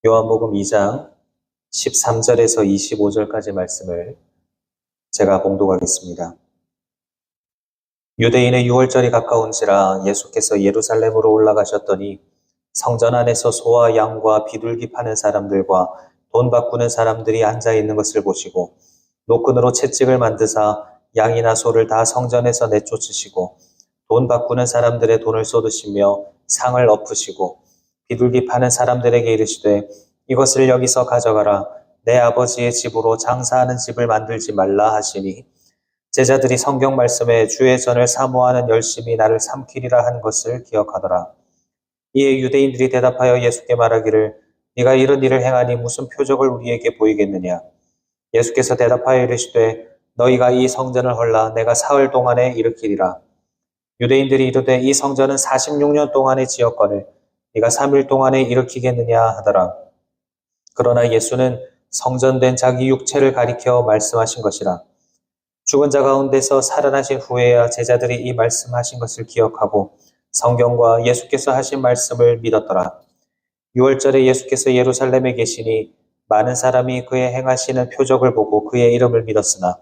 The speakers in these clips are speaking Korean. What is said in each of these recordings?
요한복음 2장 13절에서 25절까지 말씀을 제가 봉독하겠습니다. 유대인의 유월절이 가까운지라 예수께서 예루살렘으로 올라가셨더니 성전 안에서 소와 양과 비둘기 파는 사람들과 돈 바꾸는 사람들이 앉아 있는 것을 보시고 노끈으로 채찍을 만드사 양이나 소를 다 성전에서 내쫓으시고 돈 바꾸는 사람들의 돈을 쏟으시며 상을 엎으시고 비둘기 파는 사람들에게 이르시되 이것을 여기서 가져가라. 내 아버지의 집으로 장사하는 집을 만들지 말라 하시니 제자들이 성경 말씀에 주의 전을 사모하는 열심히 나를 삼키리라 한 것을 기억하더라. 이에 유대인들이 대답하여 예수께 말하기를 네가 이런 일을 행하니 무슨 표적을 우리에게 보이겠느냐. 예수께서 대답하여 이르시되 너희가 이 성전을 헐라 내가 사흘 동안에 일으키리라. 유대인들이 이르되 이 성전은 46년 동안에 지었거늘 네가 3일 동안에 일으키겠느냐 하더라. 그러나 예수는 성전된 자기 육체를 가리켜 말씀하신 것이라. 죽은 자 가운데서 살아나신 후에야 제자들이 이 말씀하신 것을 기억하고 성경과 예수께서 하신 말씀을 믿었더라. 6월절에 예수께서 예루살렘에 계시니 많은 사람이 그의 행하시는 표적을 보고 그의 이름을 믿었으나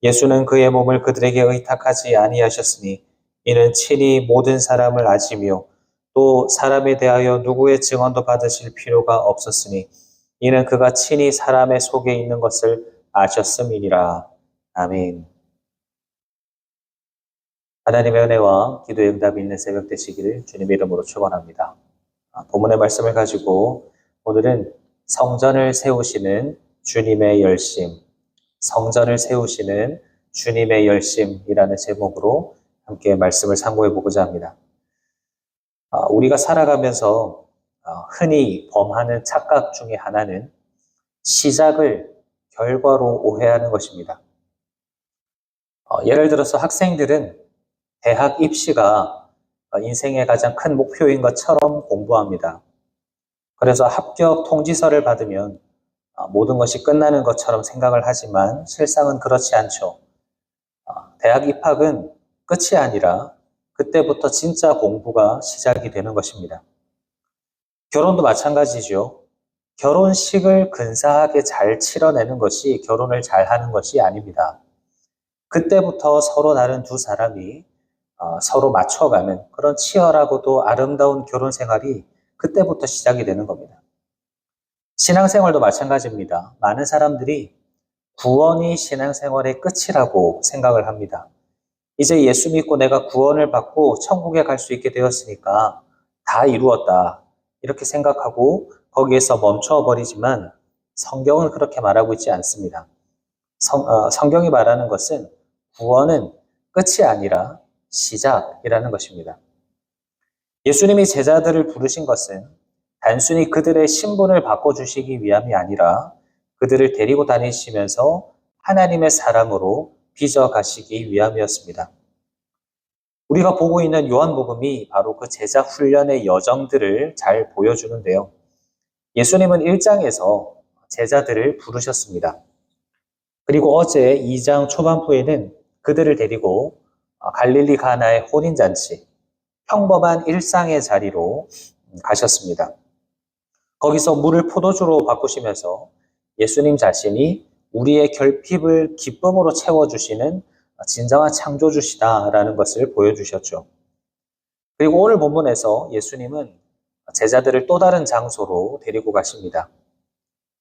예수는 그의 몸을 그들에게 의탁하지 아니하셨으니 이는 친히 모든 사람을 아시며 또 사람에 대하여 누구의 증언도 받으실 필요가 없었으니 이는 그가 친히 사람의 속에 있는 것을 아셨음이니라. 아멘. 하나님의 은혜와 기도의 응답이 있는 새벽 되시기를 주님의 이름으로 축원합니다. 본문의 말씀을 가지고 오늘은 성전을 세우시는 주님의 열심, 성전을 세우시는 주님의 열심이라는 제목으로 함께 말씀을 상고해 보고자 합니다. 우리가 살아가면서 흔히 범하는 착각 중에 하나는 시작을 결과로 오해하는 것입니다. 예를 들어서 학생들은 대학 입시가 인생의 가장 큰 목표인 것처럼 공부합니다. 그래서 합격 통지서를 받으면 모든 것이 끝나는 것처럼 생각을 하지만 실상은 그렇지 않죠. 대학 입학은 끝이 아니라 그때부터 진짜 공부가 시작이 되는 것입니다. 결혼도 마찬가지죠. 결혼식을 근사하게 잘 치러내는 것이 결혼을 잘하는 것이 아닙니다. 그때부터 서로 다른 두 사람이 서로 맞춰가는 그런 치열하고도 아름다운 결혼 생활이 그때부터 시작이 되는 겁니다. 신앙생활도 마찬가지입니다. 많은 사람들이 구원이 신앙생활의 끝이라고 생각을 합니다. 이제 예수 믿고 내가 구원을 받고 천국에 갈 수 있게 되었으니까 다 이루었다. 이렇게 생각하고 거기에서 멈춰버리지만 성경은 그렇게 말하고 있지 않습니다. 성경이 말하는 것은 구원은 끝이 아니라 시작이라는 것입니다. 예수님이 제자들을 부르신 것은 단순히 그들의 신분을 바꿔주시기 위함이 아니라 그들을 데리고 다니시면서 하나님의 사람으로 빚어가시기 위함이었습니다. 우리가 보고 있는 요한복음이 바로 그 제자 훈련의 여정들을 잘 보여주는데요. 예수님은 1장에서 제자들을 부르셨습니다. 그리고 어제 2장 초반부에는 그들을 데리고 갈릴리 가나의 혼인잔치, 평범한 일상의 자리로 가셨습니다. 거기서 물을 포도주로 바꾸시면서 예수님 자신이 우리의 결핍을 기쁨으로 채워주시는 진정한 창조주시다라는 것을 보여주셨죠. 그리고 오늘 본문에서 예수님은 제자들을 또 다른 장소로 데리고 가십니다.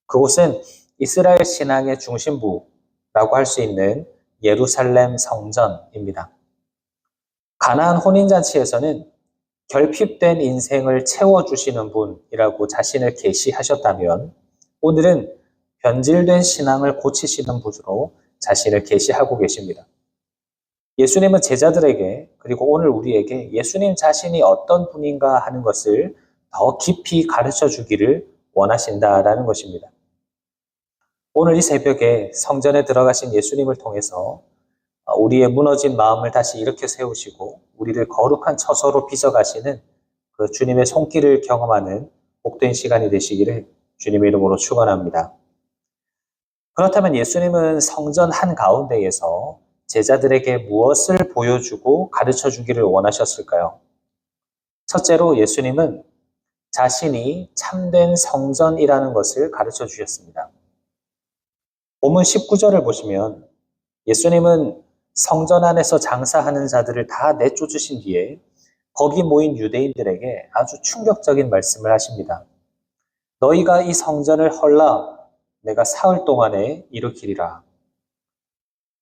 그곳은 이스라엘 신앙의 중심부라고 할 수 있는 예루살렘 성전입니다. 가나안 혼인잔치에서는 결핍된 인생을 채워주시는 분이라고 자신을 계시하셨다면 오늘은 변질된 신앙을 고치시는 분으로 자신을 계시하고 계십니다. 예수님은 제자들에게 그리고 오늘 우리에게 예수님 자신이 어떤 분인가 하는 것을 더 깊이 가르쳐 주기를 원하신다라는 것입니다. 오늘 이 새벽에 성전에 들어가신 예수님을 통해서 우리의 무너진 마음을 다시 일으켜 세우시고 우리를 거룩한 처소로 빚어가시는 그 주님의 손길을 경험하는 복된 시간이 되시기를 주님의 이름으로 축원합니다. 그렇다면 예수님은 성전 한가운데에서 제자들에게 무엇을 보여주고 가르쳐 주기를 원하셨을까요? 첫째로 예수님은 자신이 참된 성전이라는 것을 가르쳐 주셨습니다. 본문 19절을 보시면 예수님은 성전 안에서 장사하는 자들을 다 내쫓으신 뒤에 거기 모인 유대인들에게 아주 충격적인 말씀을 하십니다. 너희가 이 성전을 헐라 내가 사흘 동안에 일으키리라.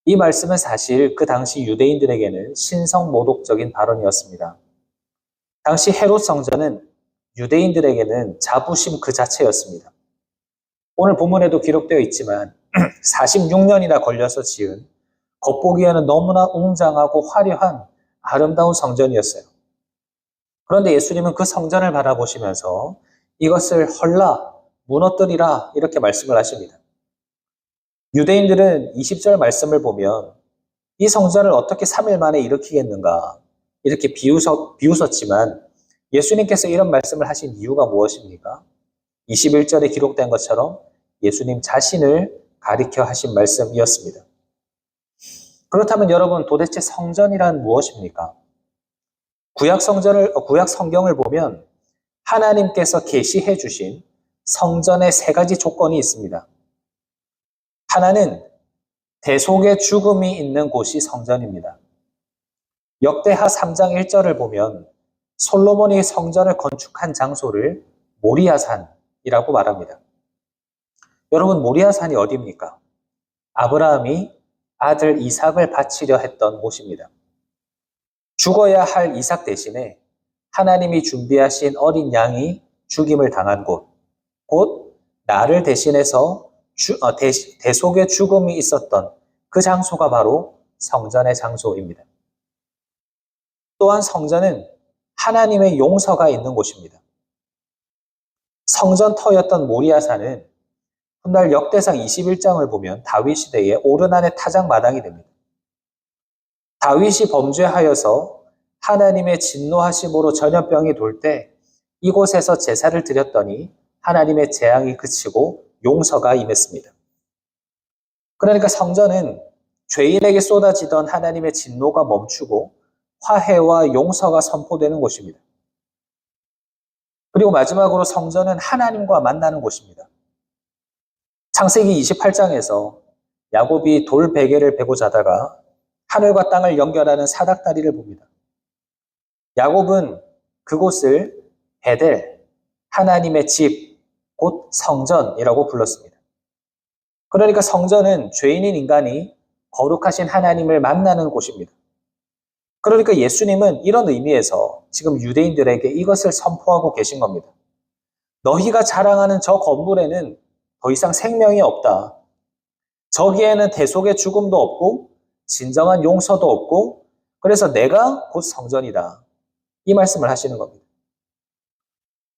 이 말씀은 사실 그 당시 유대인들에게는 신성모독적인 발언이었습니다. 당시 헤롯 성전은 유대인들에게는 자부심 그 자체였습니다. 오늘 본문에도 기록되어 있지만 46년이나 걸려서 지은 겉보기에는 너무나 웅장하고 화려한 아름다운 성전이었어요. 그런데 예수님은 그 성전을 바라보시면서 이것을 헐라, 무너뜨리라 이렇게 말씀을 하십니다. 유대인들은 20절 말씀을 보면 이 성전을 어떻게 3일 만에 일으키겠는가 이렇게 비웃었지만 예수님께서 이런 말씀을 하신 이유가 무엇입니까? 21절에 기록된 것처럼 예수님 자신을 가리켜 하신 말씀이었습니다. 그렇다면 여러분 도대체 성전이란 무엇입니까? 구약 성경을 보면 하나님께서 계시해 주신 성전의 세 가지 조건이 있습니다. 하나는 대속의 죽음이 있는 곳이 성전입니다. 역대하 3장 1절을 보면 솔로몬이 성전을 건축한 장소를 모리아산이라고 말합니다. 여러분 모리아산이 어디입니까? 아브라함이 아들 이삭을 바치려 했던 곳입니다. 죽어야 할 이삭 대신에 하나님이 준비하신 어린 양이 죽임을 당한 곳, 곧 나를 대신해서 대속의 죽음이 있었던 그 장소가 바로 성전의 장소입니다. 또한 성전은 하나님의 용서가 있는 곳입니다. 성전터였던 모리아산은 훗날 역대상 21장을 보면 다윗 시대의 오르난의 타작 마당이 됩니다. 다윗이 범죄하여서 하나님의 진노하심으로 전염병이 돌 때 이곳에서 제사를 드렸더니 하나님의 재앙이 그치고 용서가 임했습니다. 그러니까 성전은 죄인에게 쏟아지던 하나님의 진노가 멈추고 화해와 용서가 선포되는 곳입니다. 그리고 마지막으로 성전은 하나님과 만나는 곳입니다. 창세기 28장에서 야곱이 돌 베개를 베고 자다가 하늘과 땅을 연결하는 사닥다리를 봅니다. 야곱은 그곳을 베델, 하나님의 집, 곧 성전이라고 불렀습니다. 그러니까 성전은 죄인인 인간이 거룩하신 하나님을 만나는 곳입니다. 그러니까 예수님은 이런 의미에서 지금 유대인들에게 이것을 선포하고 계신 겁니다. 너희가 자랑하는 저 건물에는 더 이상 생명이 없다. 저기에는 대속의 죽음도 없고 진정한 용서도 없고 그래서 내가 곧 성전이다. 이 말씀을 하시는 겁니다.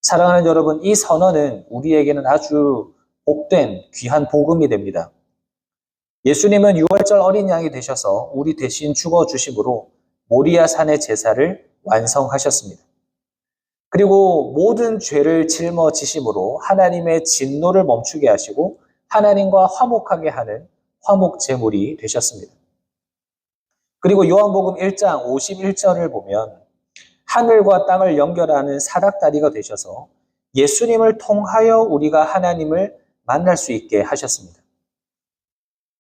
사랑하는 여러분, 이 선언은 우리에게는 아주 복된 귀한 복음이 됩니다. 예수님은 유월절 어린 양이 되셔서 우리 대신 죽어주심으로 모리아산의 제사를 완성하셨습니다. 그리고 모든 죄를 짊어지심으로 하나님의 진노를 멈추게 하시고 하나님과 화목하게 하는 화목 제물이 되셨습니다. 그리고 요한복음 1장 51절을 보면 하늘과 땅을 연결하는 사닥다리가 되셔서 예수님을 통하여 우리가 하나님을 만날 수 있게 하셨습니다.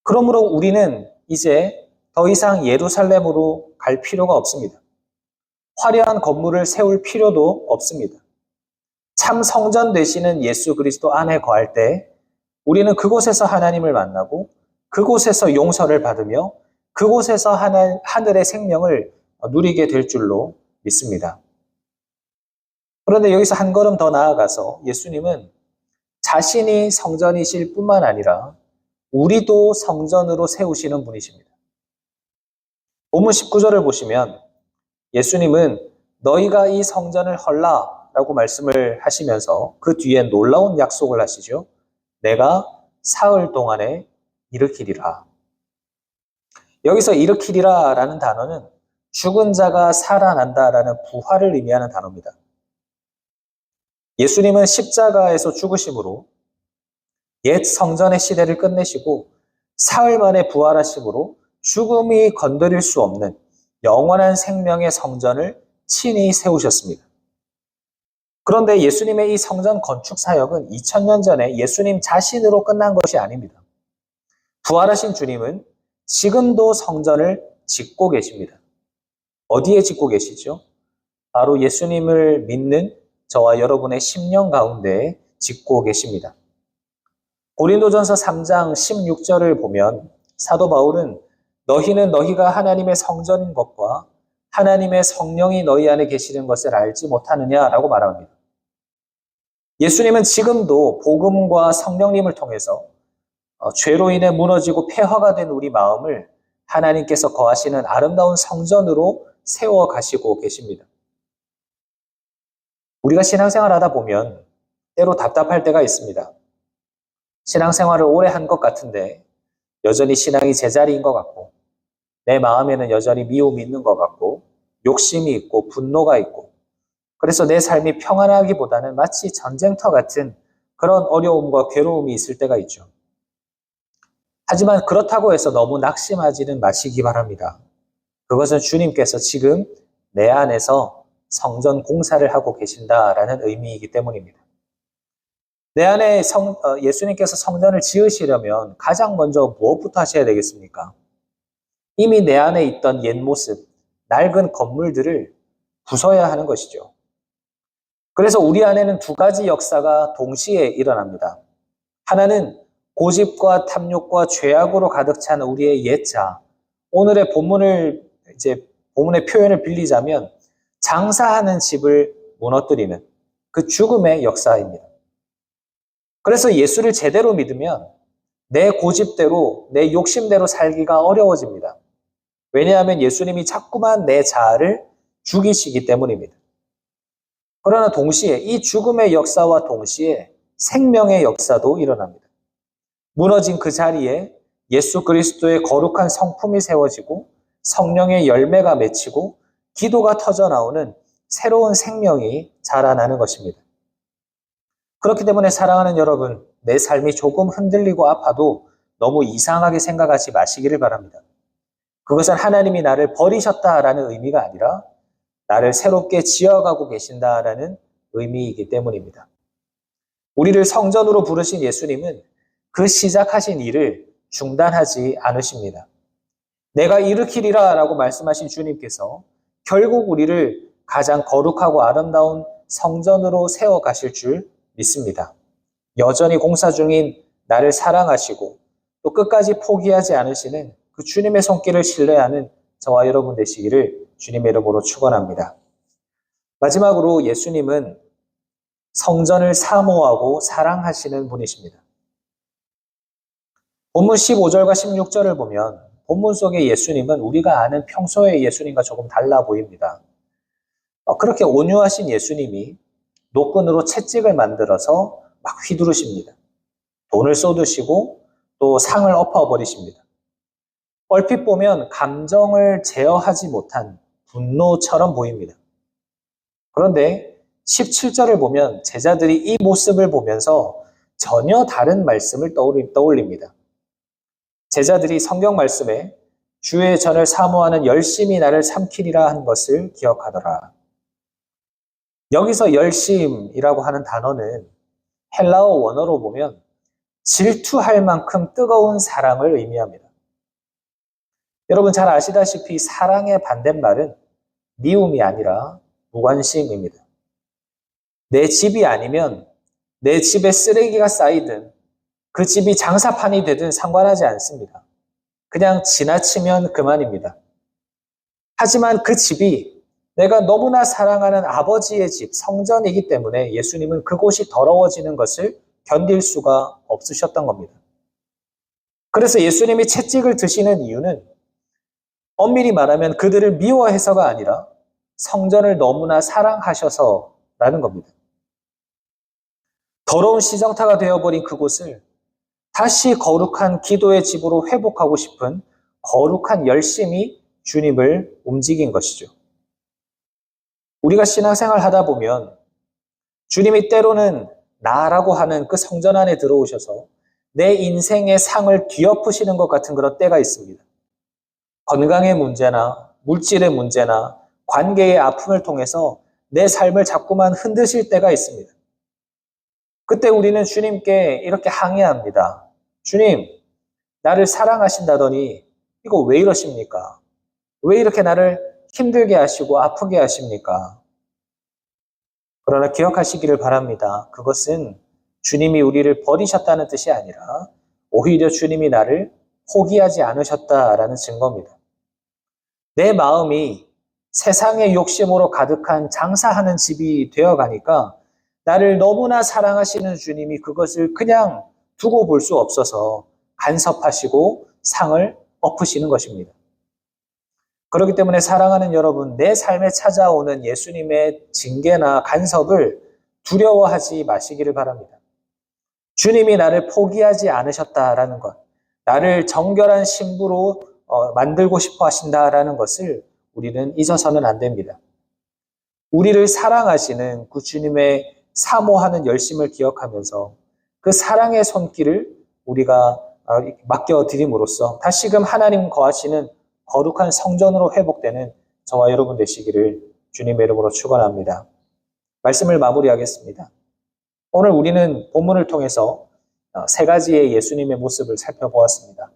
그러므로 우리는 이제 더 이상 예루살렘으로 갈 필요가 없습니다. 화려한 건물을 세울 필요도 없습니다. 참 성전 되시는 예수 그리스도 안에 거할 때 우리는 그곳에서 하나님을 만나고 그곳에서 용서를 받으며 그곳에서 하늘의 생명을 누리게 될 줄로 믿습니다. 그런데 여기서 한 걸음 더 나아가서 예수님은 자신이 성전이실 뿐만 아니라 우리도 성전으로 세우시는 분이십니다. 본문 19절을 보시면 예수님은 너희가 이 성전을 헐라 라고 말씀을 하시면서 그 뒤에 놀라운 약속을 하시죠. 내가 사흘 동안에 일으키리라. 여기서 일으키리라 라는 단어는 죽은 자가 살아난다라는 부활을 의미하는 단어입니다. 예수님은 십자가에서 죽으심으로 옛 성전의 시대를 끝내시고 사흘 만에 부활하심으로 죽음이 건드릴 수 없는 영원한 생명의 성전을 친히 세우셨습니다. 그런데 예수님의 이 성전 건축 사역은 2000년 전에 예수님 자신으로 끝난 것이 아닙니다. 부활하신 주님은 지금도 성전을 짓고 계십니다. 어디에 짓고 계시죠? 바로 예수님을 믿는 저와 여러분의 심령 가운데 짓고 계십니다. 고린도전서 3장 16절을 보면 사도 바울은 너희는 너희가 하나님의 성전인 것과 하나님의 성령이 너희 안에 계시는 것을 알지 못하느냐라고 말합니다. 예수님은 지금도 복음과 성령님을 통해서 죄로 인해 무너지고 폐허가 된 우리 마음을 하나님께서 거하시는 아름다운 성전으로 세워 가시고 계십니다. 우리가 신앙생활 하다 보면 때로 답답할 때가 있습니다. 신앙생활을 오래 한 것 같은데 여전히 신앙이 제자리인 것 같고 내 마음에는 여전히 미움이 있는 것 같고 욕심이 있고 분노가 있고 그래서 내 삶이 평안하기보다는 마치 전쟁터 같은 그런 어려움과 괴로움이 있을 때가 있죠. 하지만 그렇다고 해서 너무 낙심하지는 마시기 바랍니다. 그것은 주님께서 지금 내 안에서 성전 공사를 하고 계신다라는 의미이기 때문입니다. 내 안에 예수님께서 성전을 지으시려면 가장 먼저 무엇부터 하셔야 되겠습니까? 이미 내 안에 있던 옛 모습, 낡은 건물들을 부숴야 하는 것이죠. 그래서 우리 안에는 두 가지 역사가 동시에 일어납니다. 하나는 고집과 탐욕과 죄악으로 가득 찬 우리의 옛자. 오늘의 본문의 표현을 빌리자면 장사하는 집을 무너뜨리는 그 죽음의 역사입니다. 그래서 예수를 제대로 믿으면 내 고집대로, 내 욕심대로 살기가 어려워집니다. 왜냐하면 예수님이 자꾸만 내 자아를 죽이시기 때문입니다. 그러나 동시에 이 죽음의 역사와 동시에 생명의 역사도 일어납니다. 무너진 그 자리에 예수 그리스도의 거룩한 성품이 세워지고 성령의 열매가 맺히고 기도가 터져나오는 새로운 생명이 자라나는 것입니다. 그렇기 때문에 사랑하는 여러분, 내 삶이 조금 흔들리고 아파도 너무 이상하게 생각하지 마시기를 바랍니다. 그것은 하나님이 나를 버리셨다라는 의미가 아니라 나를 새롭게 지어가고 계신다라는 의미이기 때문입니다. 우리를 성전으로 부르신 예수님은 그 시작하신 일을 중단하지 않으십니다. 내가 일으키리라 라고 말씀하신 주님께서 결국 우리를 가장 거룩하고 아름다운 성전으로 세워 가실 줄 믿습니다. 여전히 공사 중인 나를 사랑하시고 또 끝까지 포기하지 않으시는 그 주님의 손길을 신뢰하는 저와 여러분 되시기를 주님의 이름으로 축원합니다. 마지막으로 예수님은 성전을 사모하고 사랑하시는 분이십니다. 본문 15절과 16절을 보면 본문 속의 예수님은 우리가 아는 평소의 예수님과 조금 달라 보입니다. 그렇게 온유하신 예수님이 노끈으로 채찍을 만들어서 막 휘두르십니다. 돈을 쏟으시고 또 상을 엎어버리십니다. 얼핏 보면 감정을 제어하지 못한 분노처럼 보입니다. 그런데 17절을 보면 제자들이 이 모습을 보면서 전혀 다른 말씀을 떠올립니다. 제자들이 성경 말씀에 주의 전을 사모하는 열심이 나를 삼키리라 한 것을 기억하더라. 여기서 열심이라고 하는 단어는 헬라어 원어로 보면 질투할 만큼 뜨거운 사랑을 의미합니다. 여러분 잘 아시다시피 사랑의 반대말은 미움이 아니라 무관심입니다. 내 집이 아니면 내 집에 쓰레기가 쌓이든 그 집이 장사판이 되든 상관하지 않습니다. 그냥 지나치면 그만입니다. 하지만 그 집이 내가 너무나 사랑하는 아버지의 집, 성전이기 때문에 예수님은 그곳이 더러워지는 것을 견딜 수가 없으셨던 겁니다. 그래서 예수님이 채찍을 드시는 이유는 엄밀히 말하면 그들을 미워해서가 아니라 성전을 너무나 사랑하셔서라는 겁니다. 더러운 시정타가 되어버린 그곳을 다시 거룩한 기도의 집으로 회복하고 싶은 거룩한 열심이 주님을 움직인 것이죠. 우리가 신앙생활 하다 보면 주님이 때로는 나라고 하는 그 성전 안에 들어오셔서 내 인생의 상을 뒤엎으시는 것 같은 그런 때가 있습니다. 건강의 문제나 물질의 문제나 관계의 아픔을 통해서 내 삶을 자꾸만 흔드실 때가 있습니다. 그때 우리는 주님께 이렇게 항의합니다. 주님, 나를 사랑하신다더니 이거 왜 이러십니까? 왜 이렇게 나를 힘들게 하시고 아프게 하십니까? 그러나 기억하시기를 바랍니다. 그것은 주님이 우리를 버리셨다는 뜻이 아니라 오히려 주님이 나를 포기하지 않으셨다라는 증거입니다. 내 마음이 세상의 욕심으로 가득한 장사하는 집이 되어가니까 나를 너무나 사랑하시는 주님이 그것을 그냥 두고 볼 수 없어서 간섭하시고 상을 엎으시는 것입니다. 그렇기 때문에 사랑하는 여러분, 내 삶에 찾아오는 예수님의 징계나 간섭을 두려워하지 마시기를 바랍니다. 주님이 나를 포기하지 않으셨다라는 것, 나를 정결한 신부로 만들고 싶어 하신다라는 것을 우리는 잊어서는 안 됩니다. 우리를 사랑하시는 그 주님의 사모하는 열심을 기억하면서 그 사랑의 손길을 우리가 맡겨드림으로써 다시금 하나님 거하시는 거룩한 성전으로 회복되는 저와 여러분 되시기를 주님의 이름으로 축원합니다. 말씀을 마무리하겠습니다. 오늘 우리는 본문을 통해서 세 가지의 예수님의 모습을 살펴보았습니다.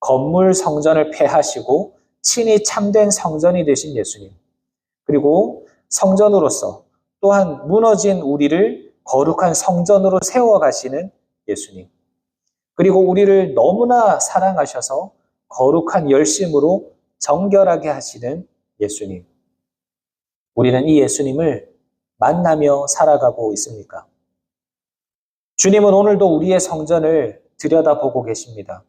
건물 성전을 폐하시고 친히 참된 성전이 되신 예수님, 그리고 성전으로서 또한 무너진 우리를 거룩한 성전으로 세워가시는 예수님, 그리고 우리를 너무나 사랑하셔서 거룩한 열심으로 정결하게 하시는 예수님. 우리는 이 예수님을 만나며 살아가고 있습니까? 주님은 오늘도 우리의 성전을 들여다보고 계십니다.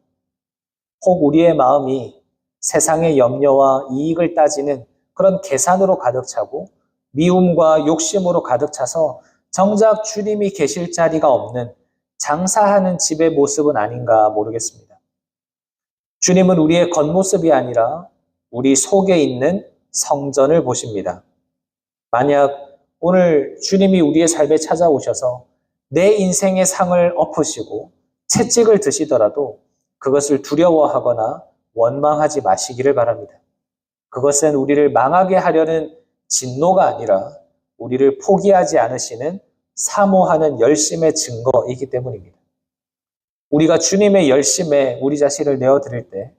혹 우리의 마음이 세상의 염려와 이익을 따지는 그런 계산으로 가득 차고 미움과 욕심으로 가득 차서 정작 주님이 계실 자리가 없는 장사하는 집의 모습은 아닌가 모르겠습니다. 주님은 우리의 겉모습이 아니라 우리 속에 있는 성전을 보십니다. 만약 오늘 주님이 우리의 삶에 찾아오셔서 내 인생의 상을 엎으시고 채찍을 드시더라도 그것을 두려워하거나 원망하지 마시기를 바랍니다. 그것은 우리를 망하게 하려는 진노가 아니라 우리를 포기하지 않으시는 사모하는 열심의 증거이기 때문입니다. 우리가 주님의 열심에 우리 자신을 내어드릴 때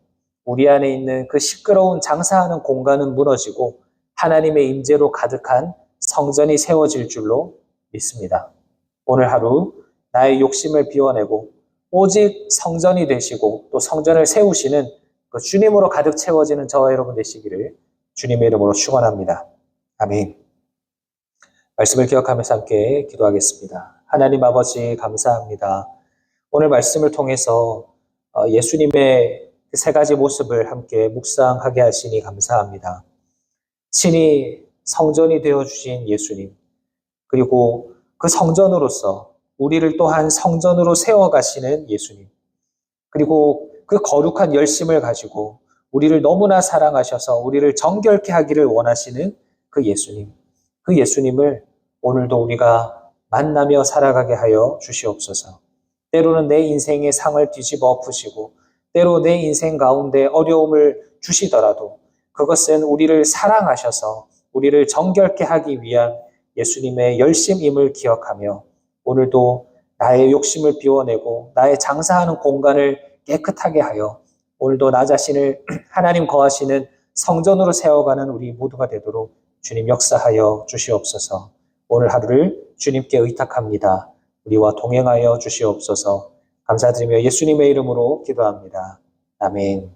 우리 안에 있는 그 시끄러운 장사하는 공간은 무너지고 하나님의 임재로 가득한 성전이 세워질 줄로 믿습니다. 오늘 하루 나의 욕심을 비워내고 오직 성전이 되시고 또 성전을 세우시는 그 주님으로 가득 채워지는 저와 여러분 되시기를 주님의 이름으로 축원합니다. 아멘. 말씀을 기억하면서 함께 기도하겠습니다. 하나님 아버지 감사합니다. 오늘 말씀을 통해서 예수님의 세 가지 모습을 함께 묵상하게 하시니 감사합니다. 친히 성전이 되어주신 예수님, 그리고 그 성전으로서 우리를 또한 성전으로 세워가시는 예수님, 그리고 그 거룩한 열심을 가지고 우리를 너무나 사랑하셔서 우리를 정결케 하기를 원하시는 그 예수님, 그 예수님을 오늘도 우리가 만나며 살아가게 하여 주시옵소서. 때로는 내 인생의 상을 뒤집어 엎으시고 때로 내 인생 가운데 어려움을 주시더라도 그것은 우리를 사랑하셔서 우리를 정결케 하기 위한 예수님의 열심임을 기억하며 오늘도 나의 욕심을 비워내고 나의 장사하는 공간을 깨끗하게 하여 오늘도 나 자신을 하나님 거하시는 성전으로 세워가는 우리 모두가 되도록 주님 역사하여 주시옵소서. 오늘 하루를 주님께 의탁합니다. 우리와 동행하여 주시옵소서. 감사드리며 예수님의 이름으로 기도합니다. 아멘.